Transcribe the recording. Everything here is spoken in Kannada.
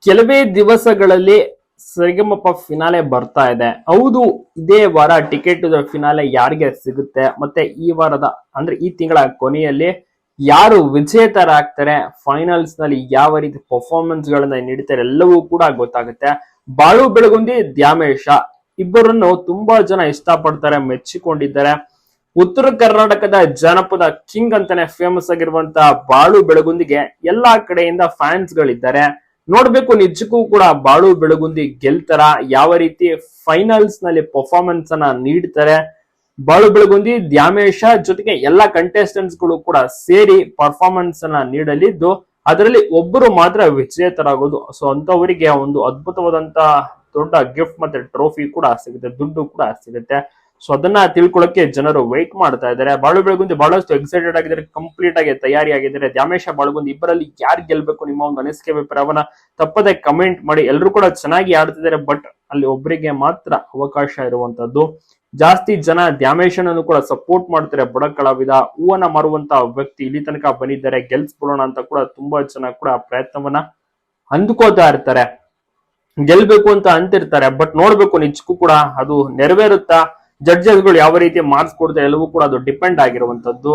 ಕೆಲವೇ ದಿವಸಗಳಲ್ಲಿ ಸರಿಗಮಪ ಫಿನಾಲೆ ಬರ್ತಾ ಇದೆ. ಹೌದು, ಇದೇ ವಾರ ಟಿಕೆಟ್ ಫಿನಾಲೆ ಯಾರಿಗೆ ಸಿಗುತ್ತೆ, ಮತ್ತೆ ಈ ವಾರದ ಅಂದ್ರೆ ಈ ತಿಂಗಳ ಕೊನೆಯಲ್ಲಿ ಯಾರು ವಿಜೇತರಾಗ್ತಾರೆ, ಫೈನಲ್ಸ್ ನಲ್ಲಿ ಯಾವ ರೀತಿ ಪರ್ಫಾರ್ಮೆನ್ಸ್ ಗಳನ್ನ ನೀಡ್ತಾರೆ ಎಲ್ಲವೂ ಕೂಡ ಗೊತ್ತಾಗುತ್ತೆ. ಬಾಳು ಬೆಳಗುಂದಿ, ದ್ಯಾಮೇಶ ಇಬ್ಬರನ್ನು ತುಂಬಾ ಜನ ಇಷ್ಟಪಡ್ತಾರೆ, ಮೆಚ್ಚಿಕೊಂಡಿದ್ದಾರೆ. ಉತ್ತರ ಕರ್ನಾಟಕದ ಜನಪದ ಕಿಂಗ್ ಅಂತಾನೆ ಫೇಮಸ್ ಆಗಿರುವಂತಹ ಬಾಳು ಬೆಳಗುಂದಿಗೆ ಎಲ್ಲಾ ಕಡೆಯಿಂದ ಫ್ಯಾನ್ಸ್ ಗಳಿದ್ದಾರೆ. ನೋಡ್ಬೇಕು ನಿಜಕ್ಕೂ ಕೂಡ ಬಾಳು ಬೆಳಗುಂದಿ ಗೆಲ್ತಾರ, ಯಾವ ರೀತಿ ಫೈನಲ್ಸ್ ನಲ್ಲಿ ಪರ್ಫಾರ್ಮೆನ್ಸ್ ಅನ್ನ ನೀಡ್ತಾರೆ. ಬಾಳು ಬೆಳಗುಂದಿ, ದ್ಯಾಮೇಶ ಜೊತೆಗೆ ಎಲ್ಲಾ ಕಂಟೆಸ್ಟೆಂಟ್ಸ್ ಗಳು ಕೂಡ ಸೇರಿ ಪರ್ಫಾರ್ಮೆನ್ಸ್ ಅನ್ನ ನೀಡಲಿದ್ದು, ಅದರಲ್ಲಿ ಒಬ್ಬರು ಮಾತ್ರ ವಿಜೇತರಾಗೋದು. ಸೊ ಅಂತವರಿಗೆ ಒಂದು ಅದ್ಭುತವಾದಂತ ದೊಡ್ಡ ಗಿಫ್ಟ್ ಮತ್ತೆ ಟ್ರೋಫಿ ಕೂಡ ಸಿಗುತ್ತೆ, ದುಡ್ಡು ಕೂಡ ಸಿಗುತ್ತೆ. ಸೊ ಅದನ್ನ ತಿಳ್ಕೊಳ್ಳೋಕೆ ಜನರು ವೆಯ್ಟ್ ಮಾಡ್ತಾ ಇದ್ದಾರೆ. ಬಾಳು ಬೆಳಗುಂದಿ ಬಹಳಷ್ಟು ಎಕ್ಸೈಟೆಡ್ ಆಗಿದ್ದಾರೆ, ಕಂಪ್ಲೀಟ್ ಆಗಿ ತಯಾರಿ ಆಗಿದ್ದಾರೆ. ದ್ಯಾಮೇಶ ಬಾಳುಗುಂದಿ ಇಬ್ಬರಲ್ಲಿ ಯಾರು ಗೆಲ್ಬೇಕು, ನಿಮ್ಮ ಒಂದು ಅನಿಸಿಕೆ ಅಭಿಪ್ರಾಯವನ್ನ ತಪ್ಪದೆ ಕಮೆಂಟ್ ಮಾಡಿ. ಎಲ್ಲರೂ ಕೂಡ ಚೆನ್ನಾಗಿ ಆಡ್ತಿದ್ದಾರೆ, ಬಟ್ ಅಲ್ಲಿ ಒಬ್ಬರಿಗೆ ಮಾತ್ರ ಅವಕಾಶ ಇರುವಂತದ್ದು. ಜಾಸ್ತಿ ಜನ ದ್ಯಾಮೇಶನನ್ನು ಕೂಡ ಸಪೋರ್ಟ್ ಮಾಡ್ತಾರೆ. ಬಡ ಕಲಾವಿದ, ಹೂವನ್ನ ಮಾರುವಂತ ವ್ಯಕ್ತಿ ಇಲ್ಲಿ ತನಕ ಬಂದಿದ್ದಾರೆ, ಗೆಲ್ಸ್ಬಿಡೋಣ ಅಂತ ಕೂಡ ತುಂಬಾ ಜನ ಕೂಡ ಪ್ರಯತ್ನವನ್ನ ಅಂದ್ಕೋತಾ ಇರ್ತಾರೆ, ಗೆಲ್ಬೇಕು ಅಂತ ಅಂತಿರ್ತಾರೆ. ಬಟ್ ನೋಡ್ಬೇಕು ನಿಜಕ್ಕೂ ಕೂಡ ಅದು ನೆರವೇರುತ್ತಾ, ಜಡ್ಜಸ್ ಗಳು ಯಾವ ರೀತಿ ಮಾರ್ಕ್ಸ್ ಕೊಡ್ತಾರೆ ಎಲ್ಲವೂ ಕೂಡ ಅದು ಡಿಪೆಂಡ್ ಆಗಿರುವಂತದ್ದು.